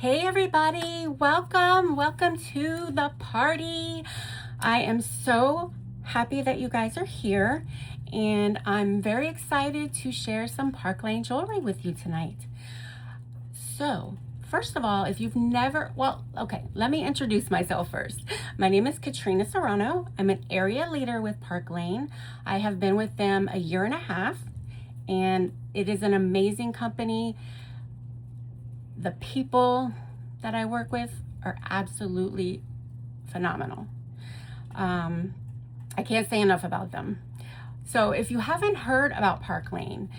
Hey everybody, welcome to the party. I am so happy that you guys are here, and I'm very excited to share some Park Lane jewelry with you tonight. So, first of all, if you've never, let me introduce myself first. My name is Katrina Serrano. I'm an area leader with Park Lane. I have been with them a year and a half, and it is an amazing company. The people that I work with are absolutely phenomenal. I can't say enough about them. So if you haven't heard about Park Lane,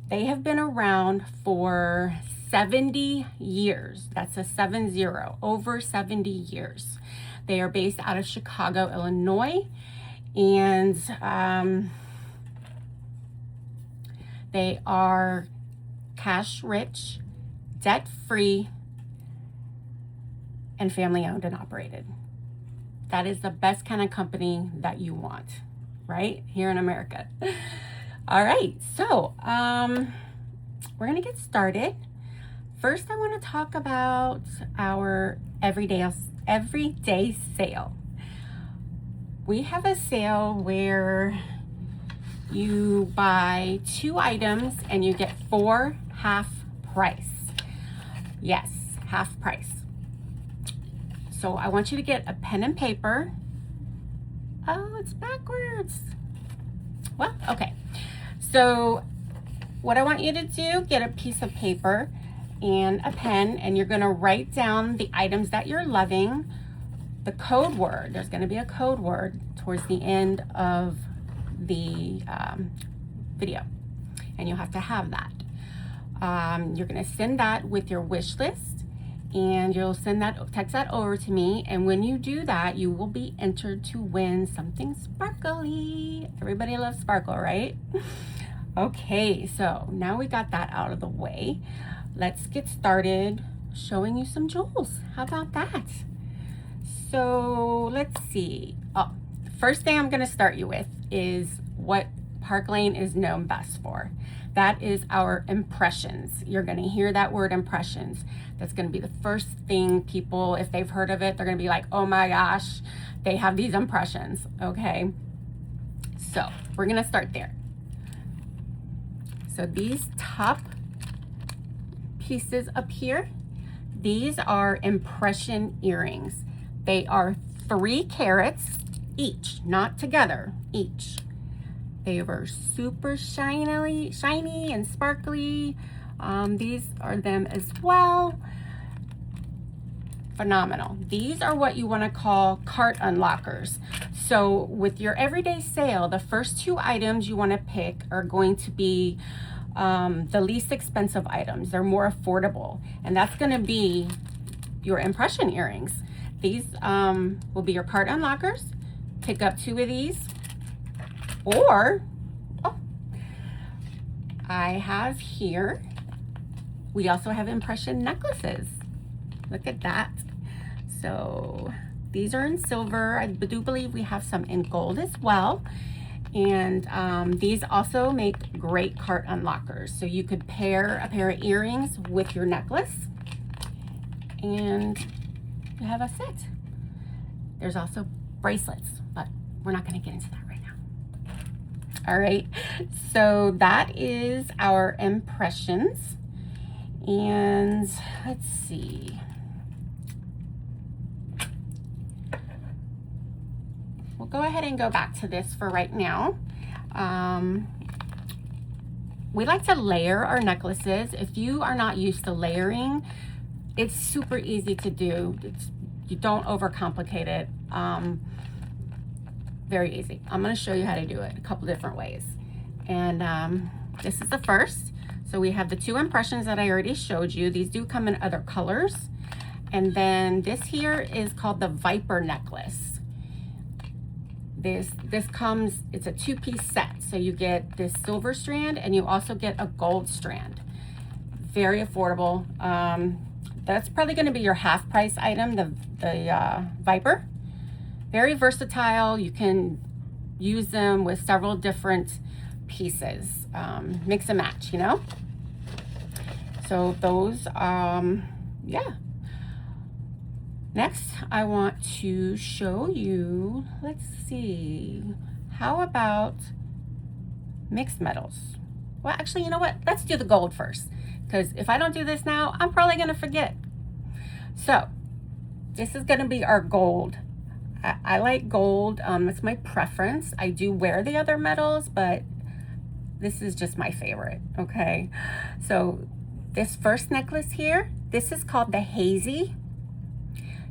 they have been around for 70 years. That's a 70, over 70 years. They are based out of Chicago, Illinois, and they are cash rich, debt-free, and family-owned and operated. That is the best kind of company that you want, right? Here in America. All right, so we're gonna get started. First, I wanna talk about our everyday sale. We have a sale where you buy 2 items and you get 4 half price. Yes, half price. So I want you to get a pen and paper. Oh, it's backwards. Well, okay. So what I want you to do, get a piece of paper and a pen, and you're gonna write down the items that you're loving, the code word. There's gonna be a code word towards the end of the video, and you'll have to have that. You're gonna send that with your wish list, and you'll text that over to me. And when you do that, you will be entered to win something sparkly. Everybody loves sparkle, right? Okay, so now we got that out of the way. Let's get started showing you some jewels. How about that? So let's see. Oh, the first thing I'm gonna start you with is what Park Lane is known best for. That is our impressions. You're gonna hear that word impressions. That's gonna be the first thing people, if they've heard of it, they're gonna be like, oh my gosh, they have these impressions, okay? So we're gonna start there. So these top pieces up here, these are impression earrings. They are 3 carats each, not together, each. They were super shiny and sparkly. These are them as well. Phenomenal. These are what you want to call cart unlockers. So with your everyday sale, the first 2 items you want to pick are going to be the least expensive items. They're more affordable, and that's going to be your impression earrings. These will be your cart unlockers. Pick up 2 of these. Or, I have here, we also have impression necklaces. Look at that. So these are in silver. I do believe we have some in gold as well. And these also make great cart unlockers. So you could pair a pair of earrings with your necklace, and you have a set. There's also bracelets, but we're not gonna get into that right now. All right, so that is our impressions. And let's see. We'll go ahead and go back to this for right now. We like to layer our necklaces. If you are not used to layering, it's super easy to do. You don't overcomplicate it. Very easy. I'm going to show you how to do it a couple different ways. And this is the first. So we have the 2 impressions that I already showed you. These do come in other colors. And then this here is called the Viper necklace. This comes, it's a 2-piece set. So you get this silver strand and you also get a gold strand. Very affordable. That's probably going to be your half price item, the Viper. Very versatile. You can use them with several different pieces. Mix and match, you know? So those yeah. Next, I want to show you, let's see, how about mixed metals? Well, actually, you know what? Let's do the gold first, because if I don't do this now, I'm probably gonna forget. So, this is gonna be our gold. I like gold, it's my preference. I do wear the other metals, but this is just my favorite, okay? So, this first necklace here, this is called the Hazy.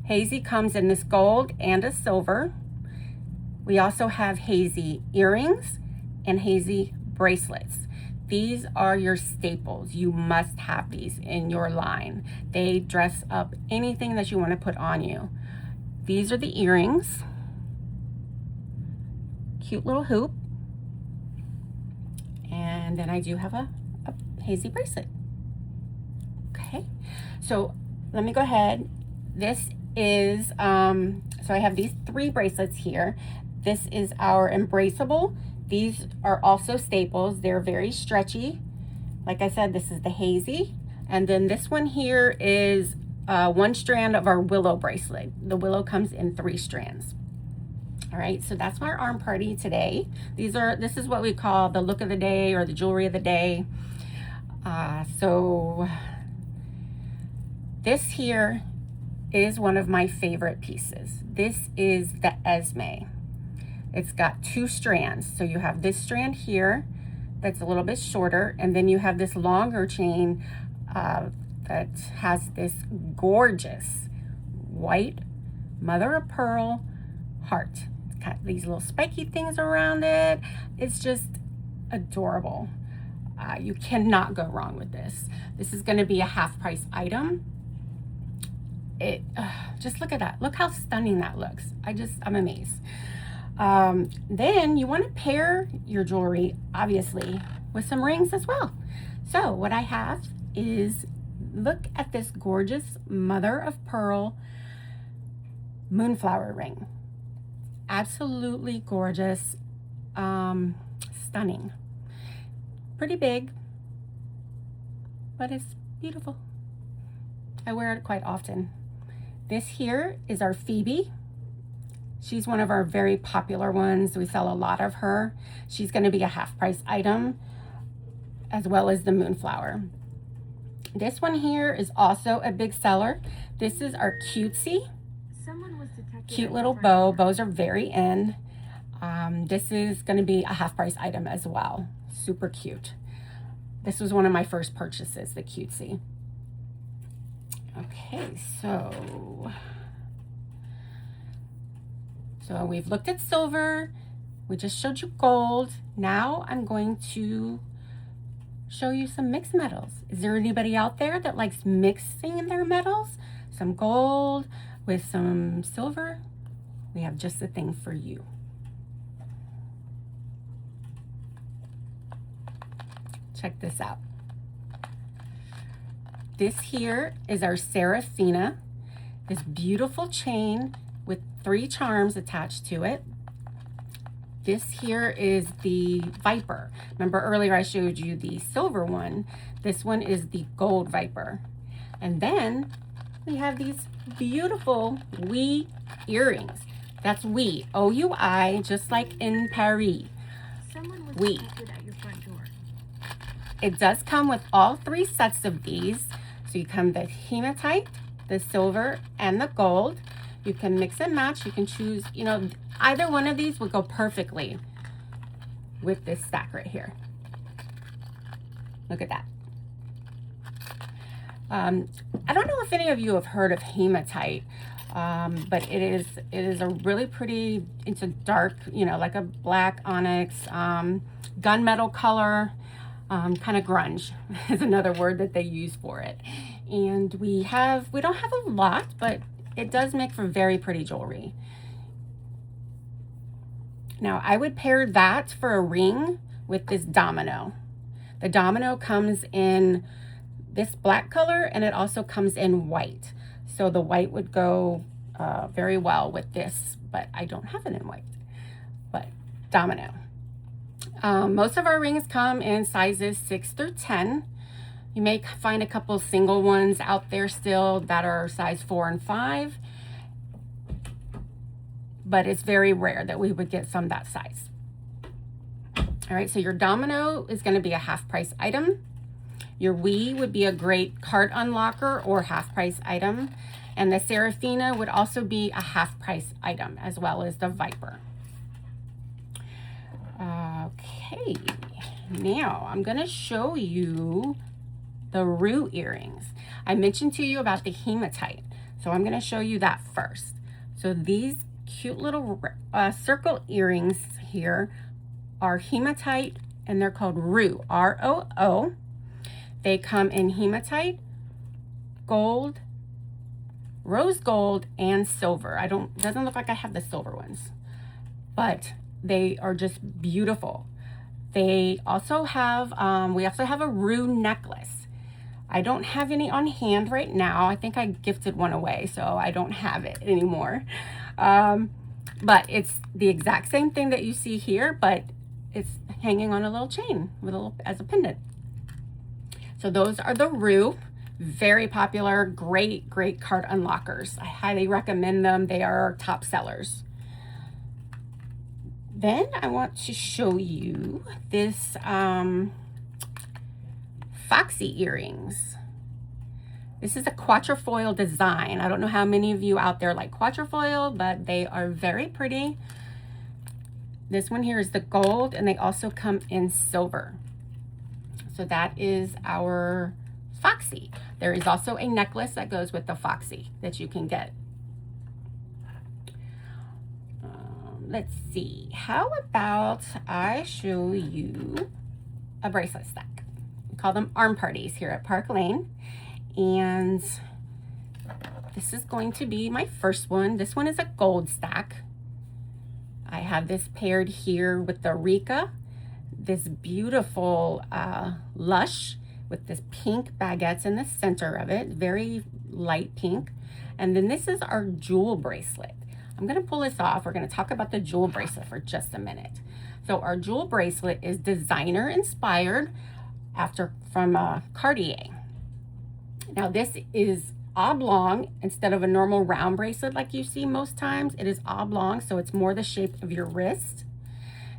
Hazy comes in this gold and a silver. We also have Hazy earrings and Hazy bracelets. These are your staples. You must have these in your line. They dress up anything that you want to put on you. These are the earrings. Cute little hoop. And then I do have a Hazy bracelet. Okay, so let me go ahead. This is, so I have these 3 bracelets here. This is our embraceable. These are also staples. They're very stretchy. Like I said, this is the Hazy. And then this one here is 1 strand of our willow bracelet. The willow comes in 3 strands. All right, so that's our arm party today. This is what we call the look of the day or the jewelry of the day. So this here is one of my favorite pieces. This is the Esme. It's got 2 strands. So you have this strand here that's a little bit shorter, and then you have this longer chain that has this gorgeous white mother of pearl heart. It's got these little spiky things around it. It's just adorable. You cannot go wrong with this. This is going to be a half price item. Just look at that. Look how stunning that looks. I'm amazed. Then you want to pair your jewelry, obviously, with some rings as well. So what I have is, look at this gorgeous mother of pearl moonflower ring. Absolutely gorgeous, stunning. Pretty big, but it's beautiful. I wear it quite often. This here is our Phoebe. She's one of our very popular ones. We sell a lot of her. She's going to be a half price item, as well as the Moonflower. This one here is also a big seller. This is our Cutesy. Cute little bow. Bows are very in. This is going to be a half price item as well. Super cute. This was one of my first purchases, the Cutesy. Okay, so we've looked at silver. We just showed you gold. Now I'm going to show you some mixed metals. Is there anybody out there that likes mixing their metals? Some gold with some silver? We have just the thing for you. Check this out. This here is our Serafina, this beautiful chain with 3 charms attached to it. This here is the Viper. Remember earlier I showed you the silver one. This one is the gold Viper. And then we have these beautiful Oui earrings. That's Oui, O-U-I, just like in Paris. Oui. It does come with all 3 sets of these. So you come the hematite, the silver, and the gold. You can mix and match. You can choose, you know, either one of these would go perfectly with this stack right here. Look at that. I don't know if any of you have heard of hematite, but it is a really pretty, it's a dark, you know, like a black onyx, gunmetal color. Kind of grunge is another word that they use for it. And we don't have a lot, but it does make for very pretty jewelry. Now I would pair that for a ring with this domino. The domino comes in this black color, and it also comes in white. So the white would go very well with this, but I don't have it in white. But domino. Most of our rings come in sizes 6 through 10. You may find a couple single ones out there still that are size 4 and 5, but it's very rare that we would get some that size. All right, so your domino is going to be a half price item. Your Wii would be a great cart unlocker or half price item. And the Seraphina would also be a half price item, as well as the Viper. Okay, now I'm going to show you the Rue earrings. I mentioned to you about the hematite, so I'm going to show you that first. So these cute little circle earrings here are hematite, and they're called Rue, R-O-O. They come in hematite, gold, rose gold, and silver. Doesn't look like I have the silver ones, but they are just beautiful. They also have, we also have a Rue necklace. I don't have any on hand right now. I think I gifted one away, so I don't have it anymore. But it's the exact same thing that you see here, but it's hanging on a little chain with as a pendant. So those are the Rue, very popular, great card unlockers. I highly recommend them. They are top sellers. Then I want to show you this Foxy earrings. This is a quatrefoil design. I don't know how many of you out there like quatrefoil, but they are very pretty. This one here is the gold, and they also come in silver. So that is our Foxy. There is also a necklace that goes with the Foxy that you can get. Let's see. How about I show you a bracelet stack? We call them arm parties here at Park Lane. And this is going to be my first one. This one is a gold stack. I have this paired here with the Rika, this beautiful Lush with this pink baguettes in the center of it, very light pink. And then this is our jewel bracelet. I'm gonna pull this off. We're gonna talk about the jewel bracelet for just a minute. So our jewel bracelet is designer inspired from Cartier. Now this is oblong instead of a normal round bracelet like you see most times. It is oblong, so it's more the shape of your wrist.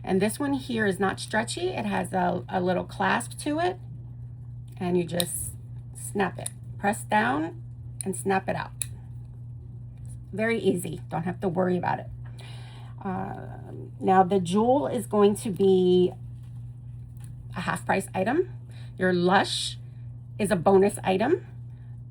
And this one here is not stretchy. It has a little clasp to it, and you just snap it. Press down and snap it out. Very easy. Don't have to worry about it. Now the jewel is going to be a half price item. Your Lush is a bonus item.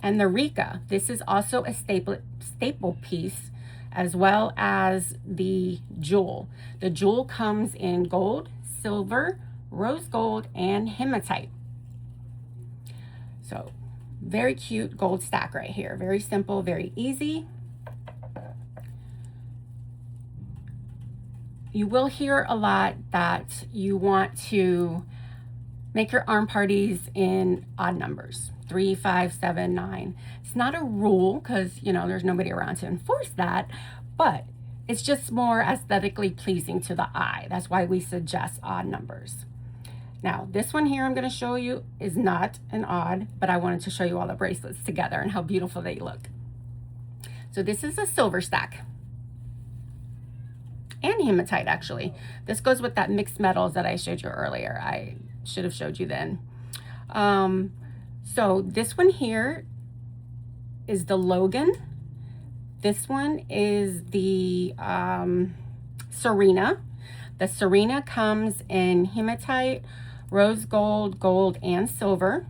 And the Rika, this is also a staple piece, as well as the jewel. The jewel comes in gold, silver, rose gold, and hematite. So very cute gold stack right here. Very simple, very easy. You will hear a lot that you want to make your arm parties in odd numbers. 3, 5, 7, 9. It's not a rule because, you know, there's nobody around to enforce that, but it's just more aesthetically pleasing to the eye. That's why we suggest odd numbers. Now, this one here I'm going to show you is not an odd, but I wanted to show you all the bracelets together and how beautiful they look. So this is a silver stack. And hematite, actually. This goes with that mixed metals that I showed you earlier. I should have showed you then. So this one here is the Logan. This one is the Serena. The Serena comes in hematite, rose gold, gold, and silver.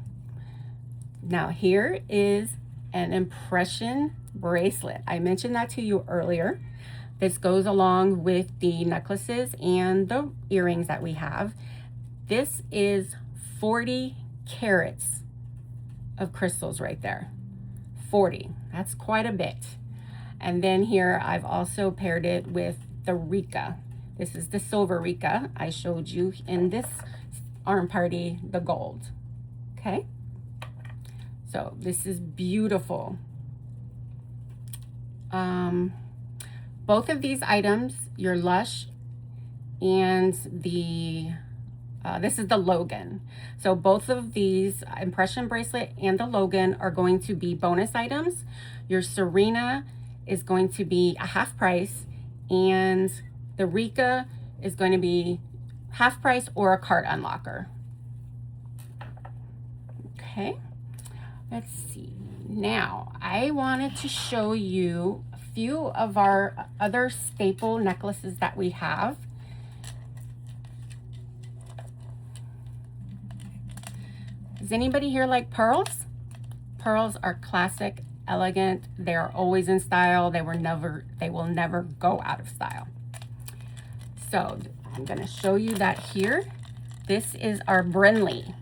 Now here is an impression bracelet. I mentioned that to you earlier. This goes along with the necklaces and the earrings that we have. This is 40 carats of crystals right there. 40, that's quite a bit. And then here I've also paired it with the Rika. This is the silver Rika. I showed you in this arm party, the gold. Okay, so this is beautiful. Both of these items, your Lush and the This is the Logan. So both of these, Impression Bracelet and the Logan, are going to be bonus items. Your Serena is going to be a half price, and the Rika is going to be half price or a cart unlocker. Okay, let's see. Now, I wanted to show you a few of our other staple necklaces that we have. Does anybody here like pearls? Pearls are classic, elegant. They are always in style. They will never go out of style. So I'm going to show you that here. This is our Brinley.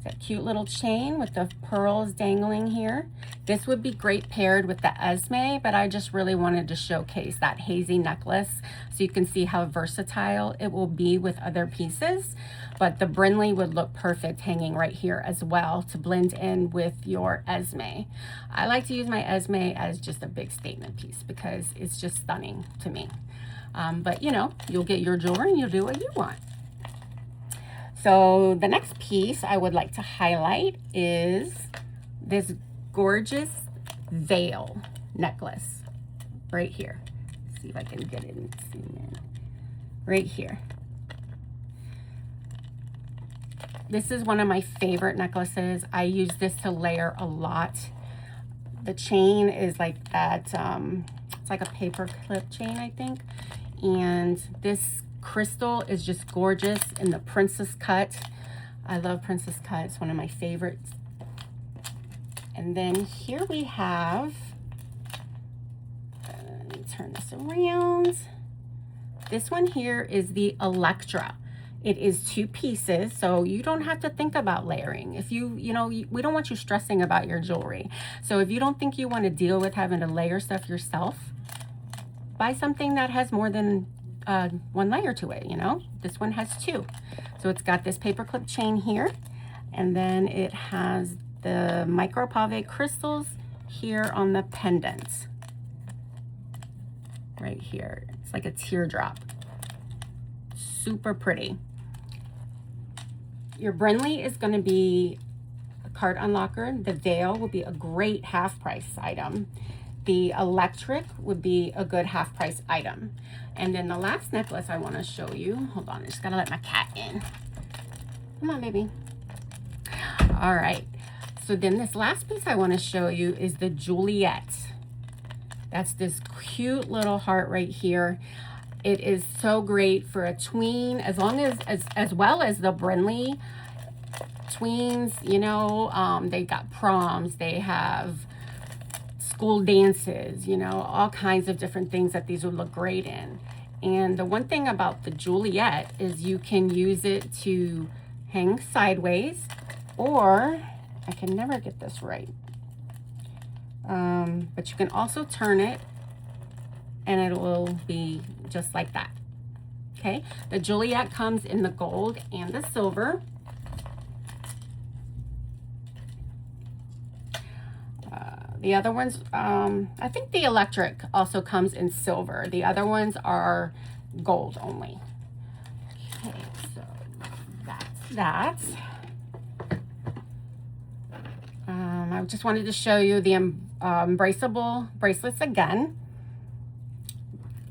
It's a cute little chain with the pearls dangling here. This would be great paired with the Esme, but I just really wanted to showcase that hazy necklace so you can see how versatile it will be with other pieces. But the Brinley would look perfect hanging right here as well to blend in with your Esme. I like to use my Esme as just a big statement piece because it's just stunning to me. But you know, you'll get your jewelry and you'll do what you want. So the next piece I would like to highlight is this gorgeous veil necklace right here. Let's see if I can get it and zoom in. Right here. This is one of my favorite necklaces. I use this to layer a lot. The chain is like that, it's like a paper clip chain, I think. And this crystal is just gorgeous in the princess cut. I love princess cut. It's one of my favorites. And then here we have, let me turn this around. This one here is the Electra. It is 2 pieces, so you don't have to think about layering. If we don't want you stressing about your jewelry. So if you don't think you want to deal with having to layer stuff yourself, buy something that has more than 1 layer to it, you know? This one has 2. So it's got this paperclip chain here, and then it has the micro pave crystals here on the pendants. Right here. It's like a teardrop. Super pretty. Your Brinley is going to be a card unlocker. The veil will be a great half price item. The electric would be a good half price item. And then the last necklace I want to show you, hold on, I just gotta let my cat in. Come on, baby. All right. So then this last piece I want to show you is the Juliet. That's this cute little heart right here. It is so great for a tween, as well as the Brinley tweens. You know, they got proms, they have school dances, you know, all kinds of different things that these would look great in. And the one thing about the Juliet is you can use it to hang sideways, or I can never get this right. But you can also turn it and it will be just like that. Okay, the Juliet comes in the gold and the silver. The other ones, I think the electric also comes in silver. The other ones are gold only. Okay, so that's that. I just wanted to show you the embraceable bracelets again.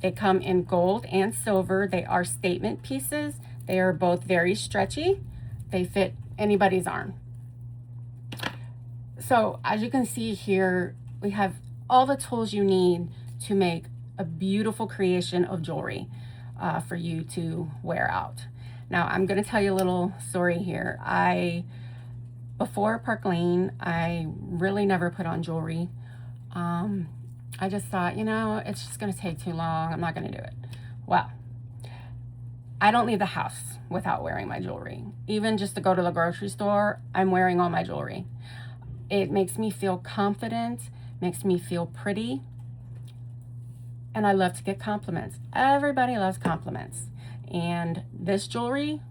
They come in gold and silver. They are statement pieces. They are both very stretchy. They fit anybody's arm. So as you can see here, we have all the tools you need to make a beautiful creation of jewelry for you to wear out. Now I'm going to tell you a little story here. Before Park Lane, I really never put on jewelry. I just thought, you know, it's just going to take too long. I'm not going to do it. Well, I don't leave the house without wearing my jewelry. Even just to go to the grocery store, I'm wearing all my jewelry. It makes me feel confident, makes me feel pretty, and I love to get compliments. Everybody loves compliments, and this jewelry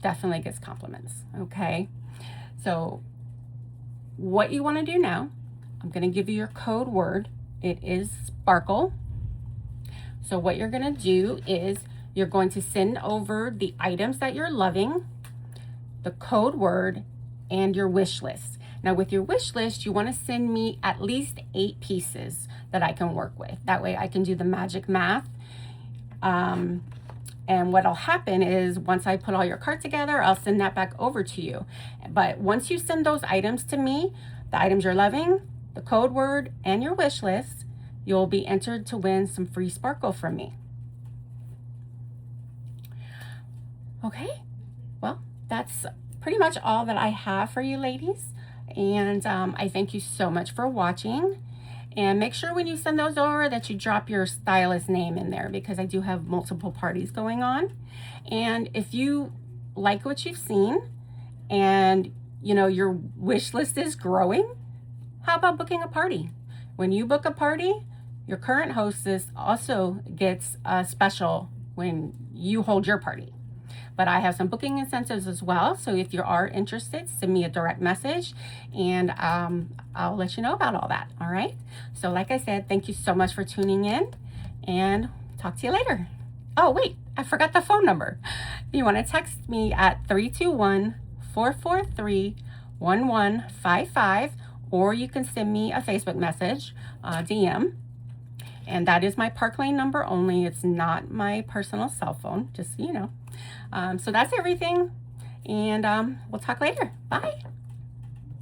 definitely gets compliments, okay? So what you want to do now, I'm going to give you your code word. It is sparkle. So what you're going to do is you're going to send over the items that you're loving, the code word, and your wish list. Now with your wish list, you want to send me at least 8 pieces that I can work with. That way I can do the magic math. And what'll happen is once I put all your cart together, I'll send that back over to you. But once you send those items to me, the items you're loving, the code word, and your wish list, you'll be entered to win some free sparkle from me. Okay, well, that's pretty much all that I have for you ladies. And I thank you so much for watching. And make sure when you send those over that you drop your stylist name in there, because I do have multiple parties going on. And if you like what you've seen and you know your wish list is growing, how about booking a party? When you book a party, your current hostess also gets a special when you hold your party. But I have some booking incentives as well. So if you are interested, send me a direct message and I'll let you know about all that. All right. So like I said, thank you so much for tuning in and talk to you later. Oh, wait, I forgot the phone number. You want to text me at 321-443-1155, or you can send me a Facebook message, DM. And that is my Park Lane number only. It's not my personal cell phone, just so you know. So that's everything. And we'll talk later. Bye.